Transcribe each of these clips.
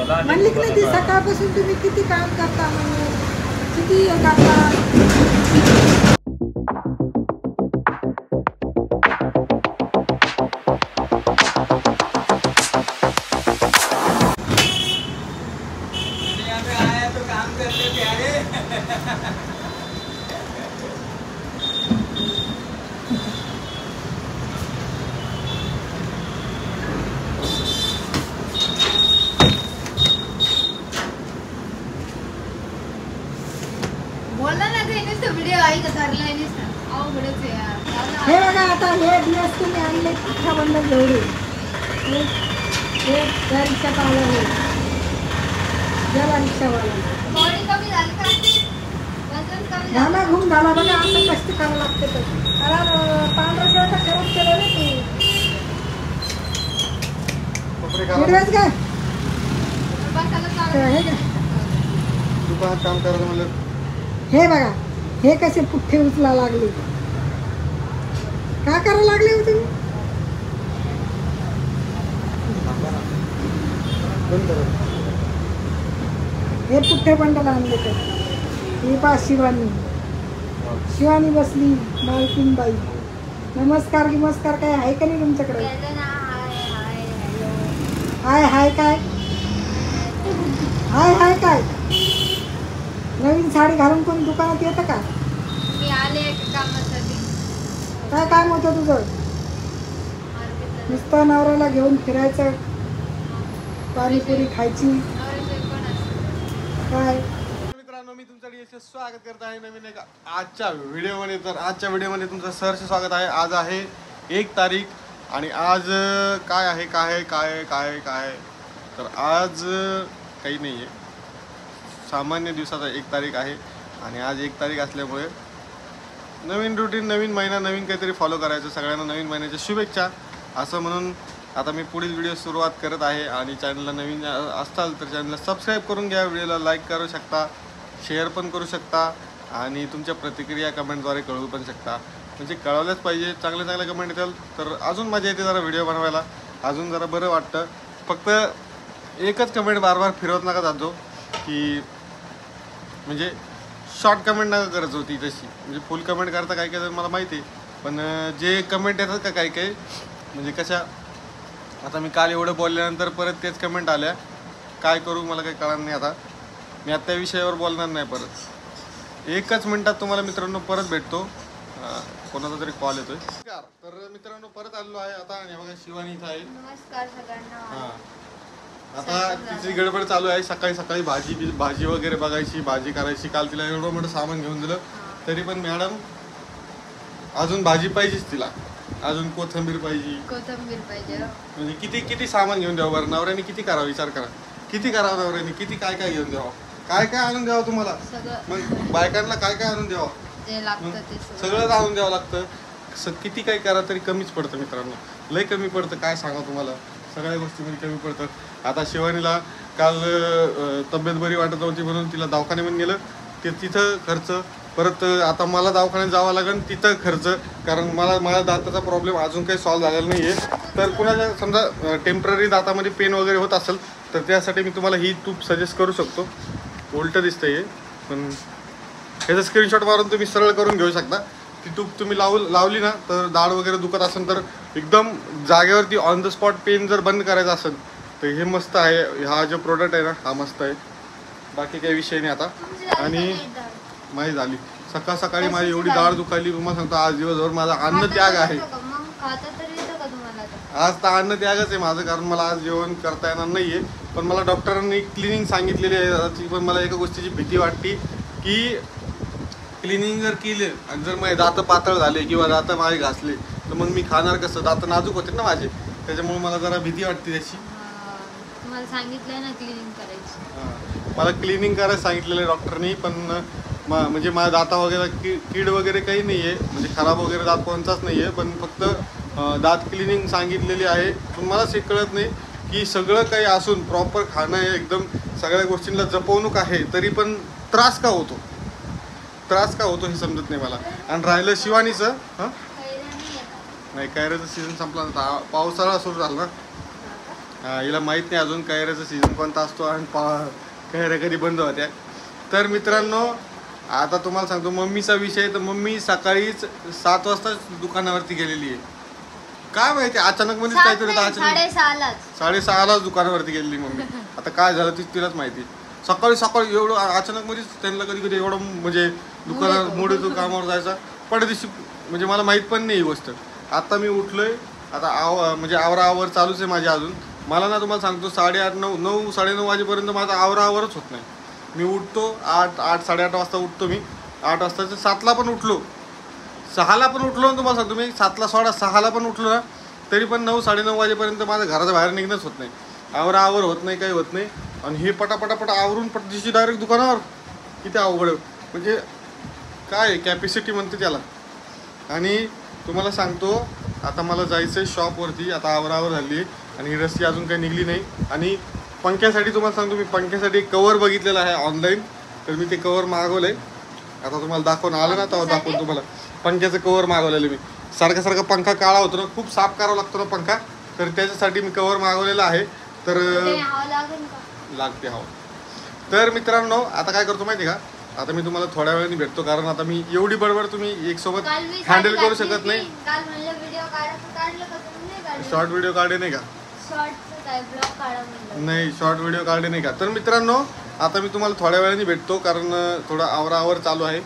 म्हणली की नाही ती सकाळपासून तुम्ही किती काम करता म्हणून किती हे करता. हे बघा आता हे दिवस तुम्ही आणले पुठ्ठा बंडल जेवढे हे त्या रिक्षात आलं हे ज्याला रिक्षावाला घाला घुम घाला बघा आता कष्ट करावं लागते तर कारण 1500 खरंच केलं रे तू हे काय दुकानात काम करायला म्हणलं हे बघा हे कसे पुठ्ठे उचला लागले काय करायला लागले हो तुम्ही हे पुठ्ठे बंडल आणले तर हे पा शिवानी बसली मालकीन बाई नमस्कार गिमस्कार काय आहे का नाही तुमच्याकडे हाय हाय काय हाय हाय काय नवीन साडी घालून कोणी दुकानात येतं का मी आले कामासाठी काय काम होतं तुझं नुसतं नवऱ्याला घेऊन फिरायचं पाणीपुरी खायची काय मित्रांनो मी तुमचं स्वागत करत आहे नवीन एका आजच्या व्हिडिओमध्ये. तर आजच्या व्हिडिओमध्ये तुमचं सहर्ष स्वागत आहे. आज आहे 1 तारीख आणि आज काय आहे काय काय काय काय तर आज काही नाही आहे, सामान्य दिवसाचा 1 तारीख आहे आणि आज 1 तारीख असल्यामुळे नवीन रुटीन नवीन महिना नवीन काहीतरी फॉलो करायचं. सगळ्यांना नवीन महिन्याच्या शुभेच्छा असं म्हणून आता मी पुढील व्हिडिओ सुरुवात करत आहे. आणि चॅनलला नवीन असताल तर चॅनलला सबस्क्राईब करून घ्या, व्हिडिओला लाईक करू शकता, शेअर पण करू शकता आणि तुमच्या प्रतिक्रिया कमेंटद्वारे कळवू पण शकता. म्हणजे कळवल्याच पाहिजे, चांगले चांगले कमेंट येतील तर अजून मजा येते जरा व्हिडिओ बनवायला, अजून जरा बरं वाटतं. फक्त एकच कमेंट बार बार फिरवत नका जातो की म्हणजे शॉर्ट कमेंट नका करत होती तशी, म्हणजे फुल कमेंट करता काही काही मला माहिती आहे, पण जे कमेंट येतात का काही काही म्हणजे कशा आता मी काल एवढं बोलल्यानंतर परत तेच कमेंट आल्या, काय करू मला काही कळणार नाही. आता मी आता त्या विषयावर बोलणार नाही परत. 1 मिनिटात तुम्हाला मित्रांनो परत भेटतो. कोणाचा तरी कॉल येतोय. तर मित्रांनो परत आलेलो आहे आता आणि बघा शिवानी इथं आहे. नमस्कार सगळ्यांना. हां आता तिची गडबड चालू आहे. सकाळी सकाळी भाजी वगैरे बघायची, भाजी करायची. काल तिला एवढं मोठं सामान घेऊन दिलं तरी पण मॅडम अजून भाजी पाहिजेच तिला, अजून कोथिंबीर पाहिजे. म्हणजे किती किती सामान घेऊन द्यावं बरं नवऱ्याने, किती करावं विचार करा, किती करावं नवऱ्याने, किती काय काय घेऊन द्यावं, काय काय आणून द्यावं तुम्हाला. मग बायकांना काय काय आणून द्यावं, सगळंच आणून द्यावं लागतं. किती काय करा तरी कमीच पडतं मित्रांनो, लय कमी पडतं. काय सांगा तुम्हाला, सगळ्या गोष्टीमध्ये कमी पडतं. आता शिवानीला काल तब्येत बरी वाटत नव्हती म्हणून तिला दवाखान्यामध्ये नेलं, ते तिथं खर्च, परत आता मला दवाखान्यात जावं लागेल तिथं खर्च, कारण माझ्या दाताचा प्रॉब्लेम अजून काही सॉल्व्ह झालेला नाही आहे. तर कुणाच्या समजा टेम्पररी दातामध्ये पेन वगैरे होत असेल तर त्यासाठी मी तुम्हाला ही ट्यूब सजेस्ट करू शकतो. उलटं दिसतं आहे पण ह्याचा स्क्रीनशॉट मारून तुम्ही सरळ करून घेऊ शकता. ती ट्यूब तुम्ही लावली ना तर दाढ वगैरे दुखत असेल तर एकदम जागेवरती ऑन द स्पॉट पेन जर बंद करायचं असेल तर हे मस्त आहे. हा जो प्रोडक्ट आहे ना हा मस्त आहे, बाकी काही विषय नाही आता. आणि माझी झाली सकाळ सकाळी माझी एवढी दाढ दुखायली तुम्हाला सांगतो. आज दिवसभर माझा अन्न त्याग आहे. आज तर अन्न त्यागच आहे माझं, कारण मला आज जेवण करता येणार नाही आहे. पण मला डॉक्टरांनी क्लिनिंग सांगितलेली आहे, पण मला एका गोष्टीची भीती वाटते की क्लिनिंग जर केले आणि जर माझे दात पातळ झाले किंवा दात माझे घासले तर मग मी खाणार कसं, दात नाजूक होते ना माझे, त्याच्यामुळे मला जरा भीती वाटते त्याची. मला सांगितलं ना क्लिनिंग करायची, मला क्लिनिंग करायला सांगितलेलं आहे डॉक्टरनी. पण म्हणजे माझ्या दाता वगैरे कीड वगैरे काही नाही आहे, म्हणजे खराब वगैरे दात कोणताच नाही आहे, पण फक्त दात क्लिनिंग सांगितलेली आहे. पण मला हे कळत नाही की सगळं काही असून प्रॉपर खाणं आहे, एकदम सगळ्या गोष्टींना जपवणूक आहे, तरी पण त्रास का होतो हे समजत नाही मला. आणि राहिलं शिवानीचं, नाही कैऱ्याचं सीझन संपला, पावसाळा सुरू झाला ना हिला माहित नाही अजून कैऱ्याचा सीझन कोणता असतो आणि कैऱ्या कधी बंद होत्या. तर मित्रांनो आता तुम्हाला सांगतो मम्मीचा विषय. तर मम्मी सकाळीच 7 वाजता दुकानावरती गेलेली आहे. काय माहिती अचानक मध्येच काहीतरी होतं. अचानक 6:30लाच दुकानावरती गेलेली मम्मी. आता काय झालं तिलाच माहिती. सकाळी एवढं अचानक मध्येच त्यांना कधी कधी एवढं म्हणजे दुकानात मूड येतो कामावर जायचा. दिवशी म्हणजे मला माहित पण नाही ही गोष्ट. आता मी उठलोय आता म्हणजे आवराआवर चालूच आहे माझी अजून. मला ना तुम्हाला सांगतो 8:30 9 9:30 वाजेपर्यंत माझा आवराआवरच होत नाही. मी उठतो 8 8:30 वाजता उठतो मी. 8 वाजताचं 7ला पण उठलो 6ला पण उठलो ना तुम्हाला सांगतो मी. 7ला सोडा 6ला पण उठलो ना तरी पण 9 9:30 वाजेपर्यंत माझं घराच्या बाहेर निघणंच होत नाही. आवराआवर होत नाही काही होत नाही. आणि हे पटापटापट आवरून दिवशी डायरेक्ट दुकानावर. किती अवघड म्हणजे काय कॅपॅसिटी म्हणते त्याला. आणि तुम्हाला सांगतो आता मला जायचं आहे शॉपवरती. आता आवरावर झाली आणि ही रस्सी अजून काही निघली नाही. आणि पंख्यासाठी तुम्हाला सांगतो मी पंख्यासाठी एक कवर बघितलेला आहे ऑनलाईन. तर मी ते कवर मागवलं आहे. आता तुम्हाला दाखवून आलं ना तेव्हा दाखवून तुम्हाला. पंख्याचं कवर मागवलेलं मी. सारखा पंखा काळा होतो ना खूप साफ करावा लागतो ना पंखा. तर त्याच्यासाठी मी कवर मागवलेलं आहे. तर लागते हवा. तर मित्रांनो आता काय करतो माहिती का आता मी तुम्हाला थोड्या वेळाने भेटतो. कारण आता मी एवढी बडबड तुम्ही एक सोबत हँडल करू शकत नाही. शॉर्ट व्हिडिओ काढे नाही का नाही शॉर्ट व्हिडिओ काढले नाही का. तर मित्रांनो आता मी तुम्हाला थोड्या वेळाने भेटतो. कारण थोडं आवराआवर चालू आहे.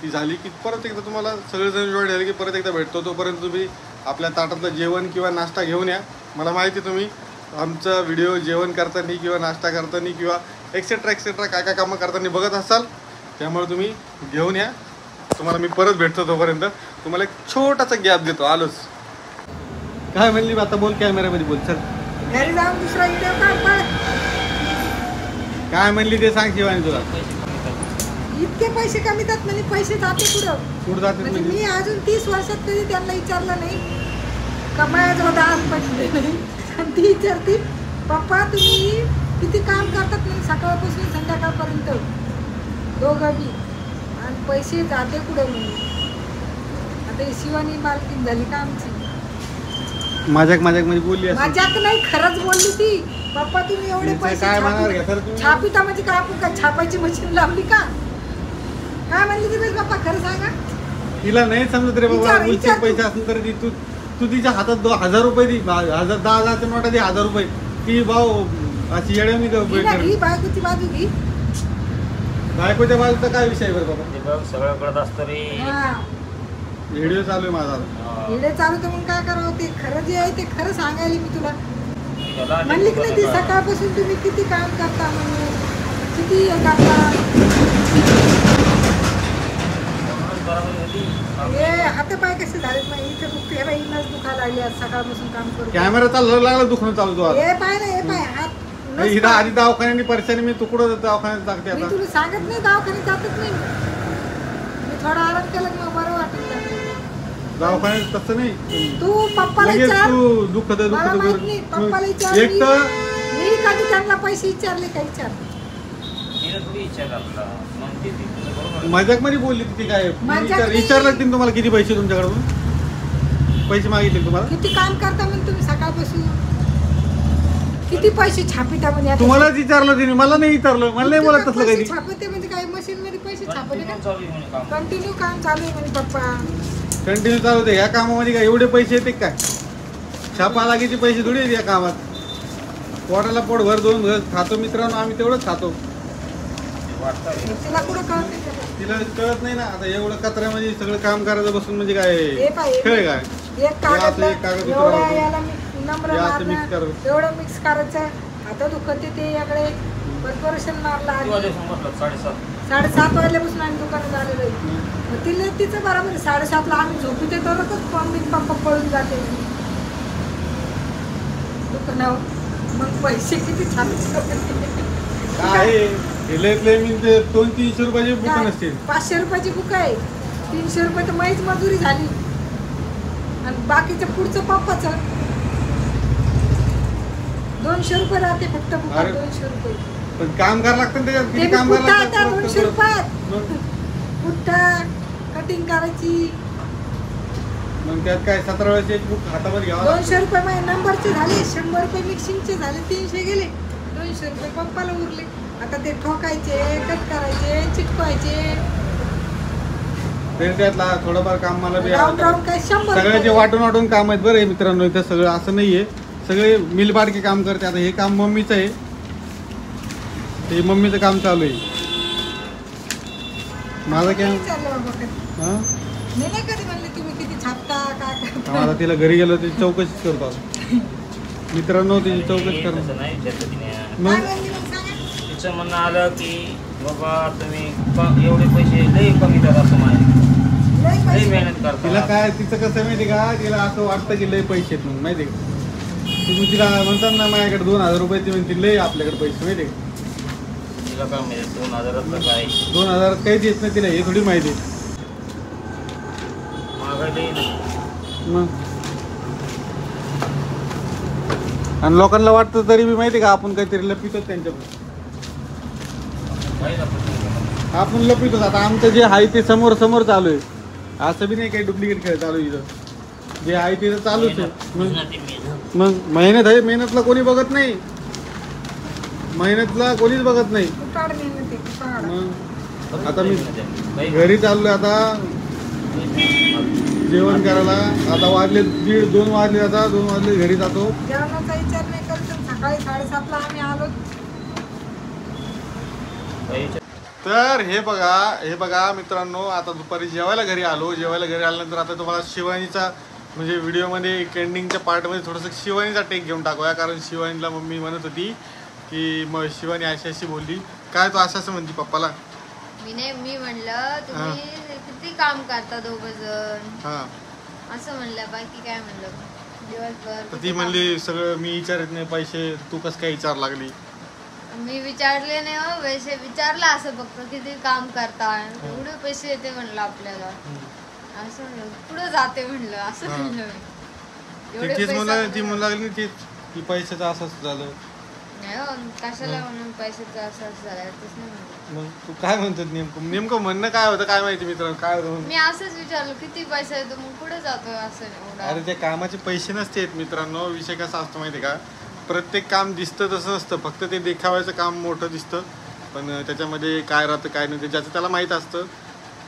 ती झाली की परत एकदा तुम्हाला सगळेजण जॉईन झाले की परत एकदा भेटतो. तोपर्यंत तुम्ही आपल्या ताटातलं जेवण किंवा नाश्ता घेऊन या. मला माहिती तुम्ही आमचा व्हिडिओ जेवण करताना किंवा नाश्ता करताना किंवा एक्सेट्रा काय काय कामं करताना बघत असाल. त्यामुळे तुम्ही घेऊन या. तुम्हाला मी परत भेटतो. तोपर्यंत तुम्हाला एक छोटासा गॅप देतो. आलोच. काय म्हणली आता बोल कॅमेऱ्यामध्ये बोल. चल घरी जाऊन दुसरा व्हिडिओ काढ. काय म्हणली ते सांग शिवानी तुला. इतके पैसे कमी जात म्हणजे पैसे जाते कुठं जाते म्हणजे मी अजून 30 वर्षात कधी त्यांना विचारलं नाही कमायचं होता आज पैसे नाही. आणि ती विचारते पप्पा तुम्ही किती काम करतात नाही सकाळपासून संध्याकाळपर्यंत दोघं बी आणि पैसे जाते कुठे म्हणून. आता ही शिवानी मालकीन झाली का आमची. मजाक म्हणजे बोलली मजाक नाही खरंच बोलली ती. पप्पा तुम्ही एवढे पैसे छापिता म्हणजे काय आपण काय छापायची मशीन लावली का काय म्हणली ती पप्पा खरं सांगा. तिला नाही समजत रे बाबा. पैसे असेल तर तू तिच्या हातात 1000 रुपये दे. 10,000च्या नोटा दे 1000 रुपये. ती भाऊ अशी येड्यावणी बायकोची बाजू घे. बायकोच्या बाजूचा काय विषय बरं बाबा. सगळं कळत असतं रे. व्हिडिओ चालू आहे माझा. व्हिडिओ चालू तर मग काय करावं. ते खरं जे आहे ते खरं सांगायला मी तुला म्हणली की नाही ती सकाळपासून तुम्ही किती काम करता म्हणून किती करता. हे हातपाय कसे झालेत नाही इथे दुखते. हे बाई इनाच दुखा लागली आज सकाळपासून काम करू. कॅमेरा चालू लागला दुखणं चालू तो. हे पाय ना हे पाय हात हिला आधी दवाखान्याने परेशानी मी तुकडं दवाखान्यात टाकते. मी आता तुला सांगत नाही दवाखान्यात जातच नाही. मी थोडा आराम केला की मग बरं वाटेल. दवाखान्यात तसं नाही. तू पप्पाला विचार. तू दुखत मला माहित नाही पप्पाला विचार. एक तर मी कधी त्यांना पैसे विचारले का विचार. मजाक मध्ये बोलली ती काय विचारलं तिने तुम्हाला किती पैसे तुमच्याकडून पैसे मागितले तुम्हाला. किती काम करता म्हणजे तुम्ही सकाळपासून किती पैसे छापिता म्हणजे. तुम्हालाच विचारलं तिने मला नाही विचारलं. मला नाही बोलत तसलं काही. छापते म्हणजे काय मशीन मध्ये पैसे छापले का कंटिन्यू काम चालू आहे म्हणजे पप्पा. कंटिन्यू चालू होते. ह्या कामामध्ये काय एवढे पैसे येते काय. छापा लागेचे पैसे थोडी आहेत या कामात. पोटाला पोट भर दोन घर खातो मित्रांनो आम्ही तेवढंच खातो. तिला कुठं कळत नाही. तिला कळत नाही ना. आता एवढं कचऱ्यामध्ये सगळं काम करायचं बसून म्हणजे काय खेळ काय. एक कागद नंबर एवढं मिक्स करायचं. आता दुखते ते याकडे कॉर्पोरेशन मारला. 7:30 वाजल्यापासून आम्ही दुकानात आलेलो आहे. मग तिला तिचं बरोबर 7:30ला आम्ही झोपू ते तरच पप्पा पळून जाते दुकानावर. मग पैसे किती छान काय मी 200-300 रुपयाची बुक नसते. 500 रुपयाची बुक आहे. 300 रुपये तर माहीच मजुरी झाली आणि बाकीचं पुढचं पप्पाचं 200 रुपये राहते फक्त बुक. 200 रुपये पण काम करावं लागतं त्याच्यात. किती काम करावं लागतं. 200 रुपयात पुट्टा कटिंग करायची. मग त्यात काय 17 वेळेस एक बुक हातावर घ्यावा लागतो. 200 रुपये माझे नंबरचे झाले, 100 रुपये मिक्सिंगचे झाले, 300 गेले, 200 रुपये पप्पाला उरले. आता ते ठोकायचे, कट करायचे, चिटकवायचे, तरी त्यातला थोडंफार काम मला बी राऊंड राऊंड काय 100 सगळ्याचे रुपये. वाटून वाटून काम आहेत बरं हे मित्रांनो. इथं सगळं असं नाहीये, सगळे मिलबाडके काम करते. आता हे काम मम्मीचं आहे, ते मम्मीचं काम चालू आहे. माझं काय चाललं बाबा कधी. हा मी नाही कधी म्हणले तुम्ही किती छापता काय करता. आता तिला घरी गेलो त्याची चौकशीच करतो आता. मित्रांनो त्याची चौकशी करतो. तसं नाही विचारलं तिने. काय मग म्हणली मग सांगा. तिचं म्हणणं आलं की बाबा तुम्ही एवढे पैसे लई कमी देतात असं माहिती, लय लई पैसे. मेहनत तिला करता. काय तिचं कसं माहिती का, तिला असं वाटतं की लय पैसे आहेत म्हणून माहिती का. तुम्ही तिला म्हणतात ना माझ्याकडे 2000 रुपये, ती म्हणते लय आपल्याकडे पैसे माहिती का. तिला काय माहिती 2000 काय 2000 काहीच येत नाही तिला, हे थोडी माहिती आहे. महागाई लई नाही. मग आणि लोकांना वाटतं तरी बी माहिती का आपण काहीतरी लपितो त्यांच्याकडून. पाहिलं आपण. आपण लपितोच. आता आमचं जे आहे ते समोर समोर चालू आहे, असं बी नाही काही डुप्लिकेट खेळ चालू आहे इथं. जे आहे ते तर चालूच आहे. मग मेहनत आहे, मेहनतला कोणी बघत नाही, मेहनतला कोणीच बघत नाही. कुटाड मेहनत आहे, कुटाड. मग आता मी घरी चाललोय आता जेवण करायला. आता वाजले 1:30-2 वाजले, आता 2 वाजले घरी जातो. जेवणाचा विचार नाही करतो. सकाळी 7:30ला आम्ही आलो. तर हे बघा मित्रांनो, आता दुपारी जेवायला घरी आलो. जेवायला घरी आल्यानंतर आता तुम्हाला शिवानीचा म्हणजे व्हिडिओमध्ये एंडिंगच्या पार्टमध्ये थोडंसं शिवानीचा टेक घेऊन टाकूया. कारण शिवानीला मम्मी म्हणत होती की मग शिवानी अशी बोलली, काय तू असं म्हणती पप्पाला. मी म्हणलं तुम्ही किती काम करता दोघं जण हां असं म्हणलं, बाकी काय म्हणलं दिवसभर तर किती ती काम- म्हणली सगळं मी विचारत नाही पैसे, तू कसं काय विचार लागली. मी विचारले नाही हो पैसे, विचारलं असं फक्त किती काम करता, एवढे पैसे येते म्हणलं आपल्याला, असं म्हणलं पुढे जाते म्हणलं, असं हा. म्हणलं मी. एवढे तीच पैसे म्हणला, ती आपल्याला- म्हणू लागली तीच की पैशाचं असंच झालं. नाही हो, कशाला म्हणून पैशाचं असं झालं तेच नाही म्हणलं. मग तू काय म्हणतात नेमकं म्हणणं काय होतं काय माहिती मित्रांनो, काय होतं म्हणून. मी असंच विचारलं किती पैसा येतो, मग पुढे जातो असं एवढा. अरे ते कामाचे पैसे नसते मित्रांनो. विषय कसा असतो माहिती का, प्रत्येक काम दिसतं तसं नसतं, फक्त ते देखावायचं काम मोठं दिसतं, पण त्याच्यामध्ये काय राहतं काय नाही ते ज्याचं त्याला माहीत असतं.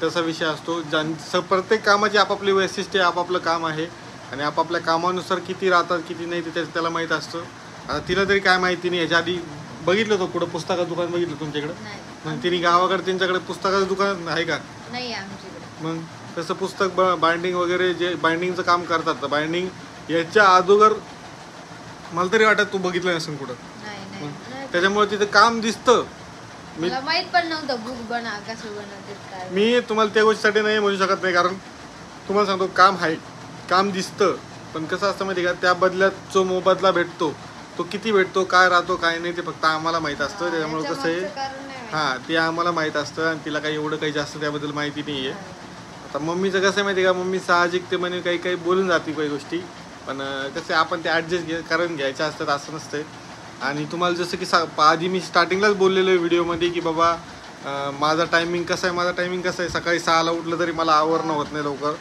तसा विषय असतो. प्रत्येक कामाची आपापली वैशिष्ट्ये, आपापलं काम आहे आणि आपापल्या कामानुसार किती राहतात किती नाही ते त्याचं त्याला माहीत असतं. आता तिला तरी काय माहिती नाही. याच्या आधी बघितलं होतं कुठं पुस्तकाचं दुकान बघितलं तुमच्याकडे, नाही मग तिने गावाकडे त्यांच्याकडे पुस्तकाचं दुकान आहे का. नाही आमच्याकडे. मग तसं पुस्तक बाइंडिंग वगैरे जे बाइंडिंगचं काम करतात, तर बाइंडिंग याच्या अगोदर मला तरी वाटत तू बघितलं नसेल कुठं. नाही नाही त्याच्यामुळे तिथं काम दिसतं. मला माहित पण नव्हतं बुक कसं बनवते काय. मी तुम्हाला त्या गोष्टीसाठी नाही म्हणू शकत नाही, कारण तुम्हाला सांगतो काम आहे, काम दिसतं, पण कसं असतं माहिती का, त्या बदल्यात जो मोबदला भेटतो तो किती भेटतो, काय राहतो काय नाही ते फक्त आम्हाला माहीत असतं. त्याच्यामुळे कसं आहे, हां ते आम्हाला माहीत असतं आणि तिला काही एवढं काही जास्त त्याबद्दल माहिती नाही आहे. आता मम्मीचं कसं आहे माहिती का, मम्मी साहजिक ते म्हणे काही काही बोलून जाते काही गोष्टी, पण कसं आपण ते ॲडजस्ट करून घ्यायच्या असतात असं नसतं. आणि तुम्हाला जसं की आधी मी स्टार्टिंगलाच बोललेलो आहे व्हिडिओमध्ये की बाबा माझा टायमिंग कसं आहे, सकाळी 6ला उठलं तरी मला आवरणं होत नाही लवकर,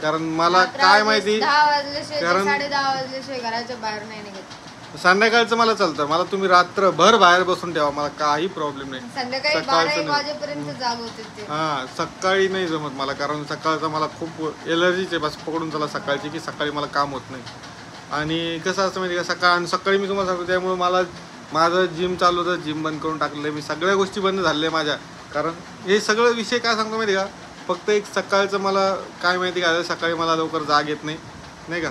कारण मला काय माहिती, 10 वाजल्याशिवाय कारण 10:30 वाजल्याशिवाय घराच्या बाहेर नाही निघत. संध्याकाळचं मला चालतं, मला तुम्ही रात्रभर बाहेर बसून ठेवा, मला काही प्रॉब्लेम नाही. संध्याकाळी सकाळचं 12-1 नाही. वाजेपर्यंत जाग होते ते. हां सकाळी नाही जमत मला, कारण सकाळचा मला खूप एलर्जीच आहे बस पकडून चला सकाळची, की सकाळी मला काम होत नाही. आणि कसं असतं माहिती का, सकाळी मी तुम्हाला सांगतो, त्यामुळे मला माझं जिम चालू होतं, जिम बंद करून टाकलेलं आहे मी, सगळ्या गोष्टी बंद झालेल्या आहे माझ्या. कारण हे सगळं विषय काय सांगतो माहिती का, फक्त एक सकाळचं मला काय माहिती का, सकाळी मला लवकर जाग येत नाही, नाही का.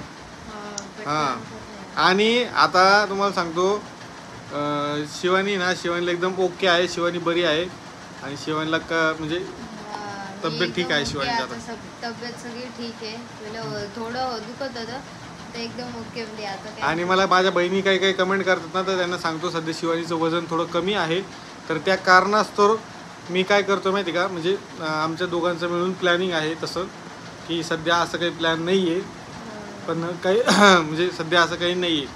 हां आणि आता तुम्हाला सांगतो शिवानी शिवानीला एकदम ओके आहे, शिवानी बरी आहे आणि शिवानीला म्हणजे तब्येत ठीक आहे शिवानीची आता. तब्येत सगळी ठीक आहे. पहिलं थोडं दुखत होतं, तर एकदम ओके म्हणजे आता काय. आणि मला माझ्या बहिणी काही काही कमेंट करतात ना, तर त्यांना सांगतो सध्या शिवानीचं वजन थोडं कमी आहे, तर त्या कारणास्तव मी काय करतो माहिती का, म्हणजे आमच्या दोघांचं मिळून प्लॅनिंग आहे तसं, की सध्या असं काही प्लॅन नाही आहे, पण काही म्हणजे सध्या असं काही नाही आहे,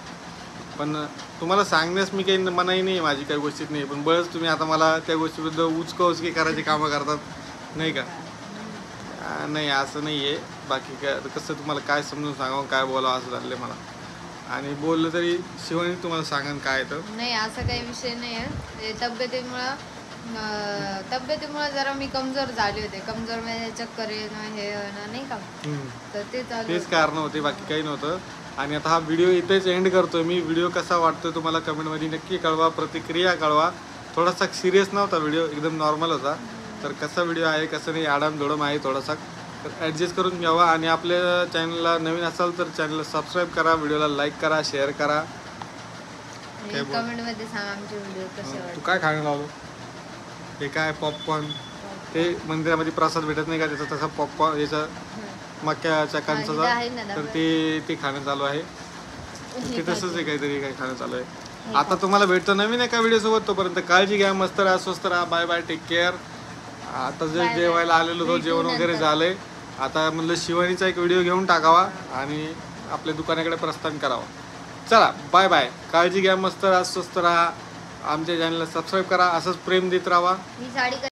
पण तुम्हाला सांगण्यास मी काही मनाई नाही आहे, माझी काही गोष्टीत नाही, पण बळच तुम्ही आता मला त्या गोष्टीबद्दल उचकी करायची कामं करतात नाही का. नाही असं नाही आहे. बाकी काय आता कसं तुम्हाला काय समजून सांगावं काय बोलावं असं झालं मला. आणि बोललं तरी शिवानी तुम्हाला सांगन काय तर नाही असं काही विषय नाही आहे. तब्येतीमुळे जरा मी कमजोर झाले होते. कमजोर म्हणजे चक्कर येणं हे येणं नाही का, तर ते चालू तेच होतं. कारण होते, बाकी काही नव्हतं. आणि आता हा व्हिडिओ इथेच एंड करतोय मी. व्हिडिओ कसा वाटतोय तुम्हाला कमेंटमध्ये नक्की कळवा, प्रतिक्रिया कळवा. थोडासा सिरियस नव्हता व्हिडिओ, एकदम नॉर्मल होता. तर कसा व्हिडिओ आहे कसं नाही आडामधोडम आहे थोडासा, तर ॲडजस्ट करून घ्यावा. आणि आपल्या चॅनलला नवीन असाल तर चॅनलला सबस्क्राईब करा, व्हिडिओला लाईक करा, शेअर करा. काय बोल? कमेंट मध्ये सांगा आमचे व्हिडिओ कसे तू वाटतात. काय खायला लावलं? हे काय पॉपकॉर्न, ते मंदिरामध्ये प्रसाद भेटत नाही का त्याचा, तसा पॉपकॉर्न याचा मक्याच्या इथं आहे ना कणसाचा, तर डबा. ते खाणं चालू आहे. ते तसंच आहे काहीतरी काय खाणं चालू आहे. आता तुम्हाला भेटतो नवीन एका व्हिडिओ सोबत. तोपर्यंत काळजी घ्या, मस्त राहा, स्वस्त राहा. Bye bye, take care. आता जे Bye. जेवायला आलेलो होतो, भेटू जेवण वगैरे नंतर. झालंय. आता म्हणलं शिवानीचा एक व्हिडिओ घेऊन टाकावा आणि आपल्या दुकानाकडे प्रस्थान करावं. चला बाय बाय, काळजी घ्या, मस्त राहा, स्वस्त राहा. आमच्या चॅनलला सबस्क्राईब करा, असंच प्रेम देत राहा. ही साडी